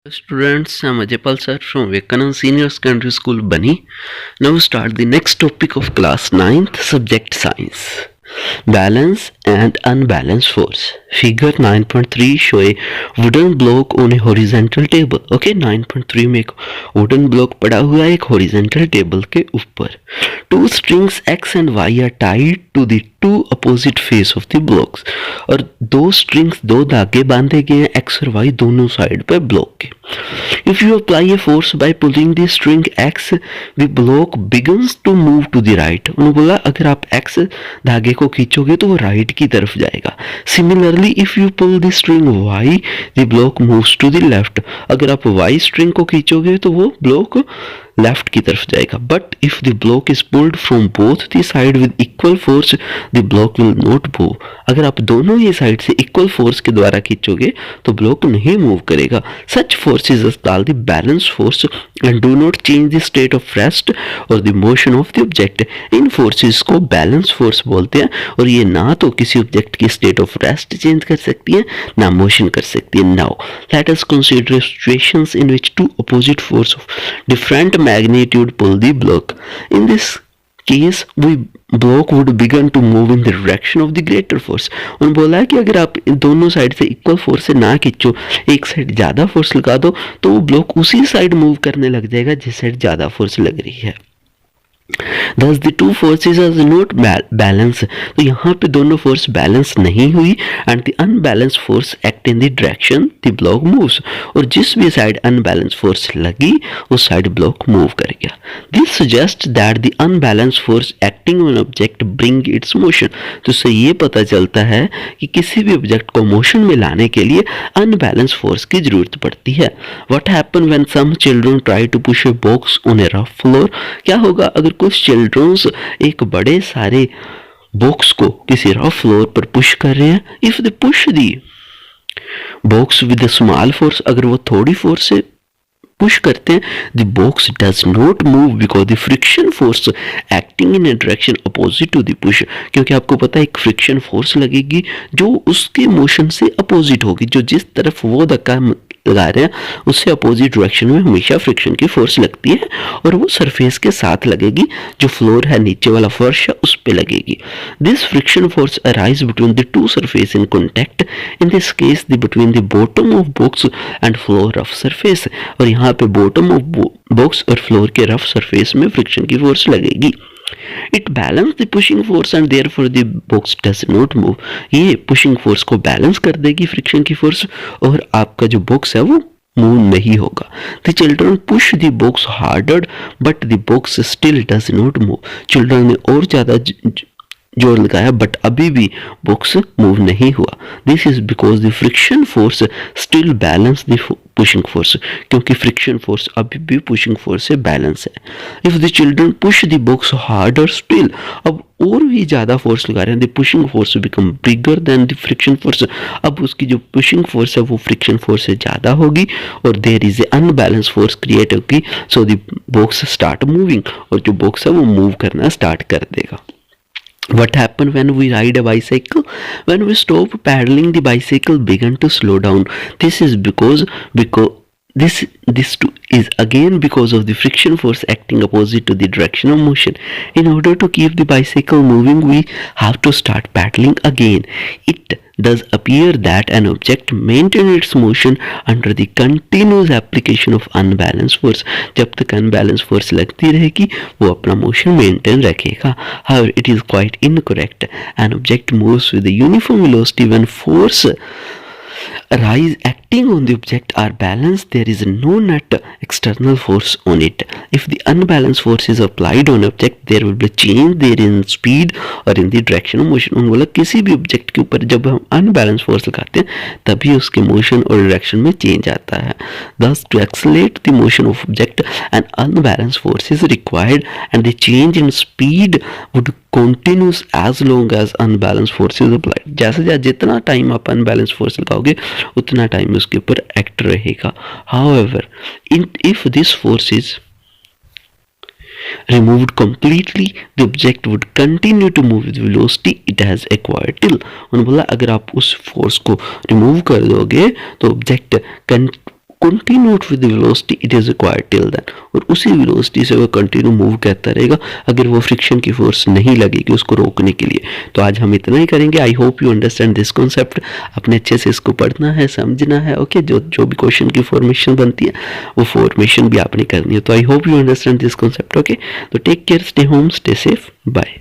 Students, I'm Ajaypal sir from Vivekanand Senior Secondary School, Bani. Now we start the next topic of class 9th, subject science. Balance and unbalanced force. Figure 9.3 show a wooden block on a horizontal table. Okay, 9.3 में एक wooden block पड़ा हुआ है एक horizontal table के ऊपर. Two strings X and Y are tied to the two opposite face of the blocks. और दो strings दो धागे बांधे गए हैं X और Y दोनों साइड पे ब्लॉक के. If you apply a force by pulling the string X, the block begins to move to the right. उन्होंने बोला अगर आप X धागे को खींचोगे तो वो राइट की तरफ जाएगा. Similarly, if you pull the string Y, the block moves to the left. अगर आप Y string को खींचोगे तो वो ब्लॉक लेफ्ट की तरफ जाएगा. But if the block is pulled from both the side with equal force the block will not move. अगर आप दोनों ही साइड से इक्वल फोर्स के द्वारा खींचोगे तो ब्लॉक नहीं मूव करेगा. Such forces are called the balance force and do not change the state of rest और the motion of the object. इन फोर्सेस को बैलेंस फोर्स बोलते हैं और ये ना तो किसी ऑब्जेक्ट की स्टेट ऑफ रेस्ट चेंज कर सकती है ना मोशन कर सकती है. Now let us consider situations in which two opposite force of different magnitude pull the block. In this case, the block would begin to move in the direction of the greater force. उन्होंने बोला है कि अगर आप दोनों side से equal force से ना खींचो, एक साइड ज़्यादा फोर्स लगा दो तो वो ब्लॉक उसी साइड मूव करने लग जाएगा जिस साइड ज़्यादा फोर्स लग रही है. Thus the two forces are not balanced. तो यहाँ पे दोनों फोर्स बैलेंस नहीं हुई and the unbalanced force act in the direction the block moves. और जिस भी साइड unbalanced force लगी उस साइड ब्लॉक मूव कर गया. This suggests that the unbalanced force acting on object bring its motion. तो इससे ये पता चलता है कि किसी भी ऑब्जेक्ट को मोशन में लाने के लिए unbalanced force की जरूरत पड़ती है. What happen when some children try to push a box on a rough floor? क्या होगा अगर कुछ चिल्ड्रंस एक बड़े सारे बॉक्स को किसी रफ फ्लोर पर पुश कर रहे हैं. If they push the box with a small force, अगर वो थोड़ी फोर्स से पुश करते हैं, the box does not move because the friction force acting in a direction opposite to the push. क्योंकि आपको पता है एक फ्रिक्शन फोर्स लगेगी जो उसके मोशन से अपोजिट होगी. जो जिस तरफ वो धक्का लगा रहे हैं उससे अपोजिट डायरेक्शन में हमेशा फ्रिक्शन की फोर्स लगती है और वो सरफेस के साथ लगेगी. जो फ्लोर है नीचे वाला फर्श है उस पे लगेगी. This friction force arise between the two surface in contact. In this case the between the bottom of box and floor of surface. और यहाँ पे बॉटम ऑफ बॉक्स और फ्लोर के रफ सरफेस में फ्रिक्शन की फोर्स लगेगी. It balance the pushing force and therefore the box does not move. ये pushing force को बैलेंस कर देगी फ्रिक्शन की फोर्स और आपका जो बॉक्स है वो मूव नहीं होगा. The children push the box harder but the box still does not move. Children ने और ज़्यादा जोर लगाया बट अभी भी बॉक्स मूव नहीं हुआ. This is because the friction force still balance the pushing force. क्योंकि फ्रिक्शन फोर्स अभी भी पुशिंग फोर्स से बैलेंस है. If the children push the box harder still, अब और भी ज़्यादा फोर्स लगा रहे हैं, the pushing force become bigger than the friction force. अब उसकी जो पुशिंग फोर्स है वो फ्रिक्शन फोर्स से ज़्यादा होगी और there is a unbalance force create होगी. So the box start moving और जो बॉक्स है वो मूव करना स्टार्ट कर देगा. What happened when we ride a bicycle? When we stop paddling, the bicycle began to slow down. This is because this too is again because of the friction force acting opposite to the direction of motion. In order to keep the bicycle moving, we have to start paddling again. It does appear that an object maintains its motion under the continuous application of unbalanced force. जब तक unbalanced force लगती रहेगी वो अपना motion maintain रखेगा. However, it is quite incorrect. An object moves with a uniform velocity when force rise acting on the object are balanced. There is no net external force on it. If the unbalanced force is applied on object, there will be change there in speed or in the direction of motion. उन्होंने बोला किसी भी object के ऊपर जब हम unbalance force लगाते हैं तभी उसके मोशन और डायरेक्शन में चेंज आता है. Thus, to accelerate the motion of object, an unbalanced force is required, and the change in speed would continues as long as unbalanced force is applied. जैसे जितना टाइम आप अनबैलेंस फोर्स लगाओगे उतना time उसके ऊपर act रहेगा. However, if this force is removed completely, the object would continue to move with velocity it has acquired till. उन्होंने बोला अगर आप उस फोर्स को रिमूव कर दोगे तो object continued with velocity it is required till then, और उसी वेलोसिटी से वो कंटिन्यू मूव करता रहेगा अगर वो फ्रिक्शन की फोर्स नहीं लगेगी उसको रोकने के लिए। तो आज हम इतना ही करेंगे। आई hope you understand this concept. अपने अच्छे से इसको पढ़ना है, समझना है। ओके, जो भी क्वेश्चन की फॉर्मेशन बनती है वो फॉर्मेशन भी आपने करनी है। तो I hope you understand this concept. Okay, तो take care, stay home, stay safe, bye.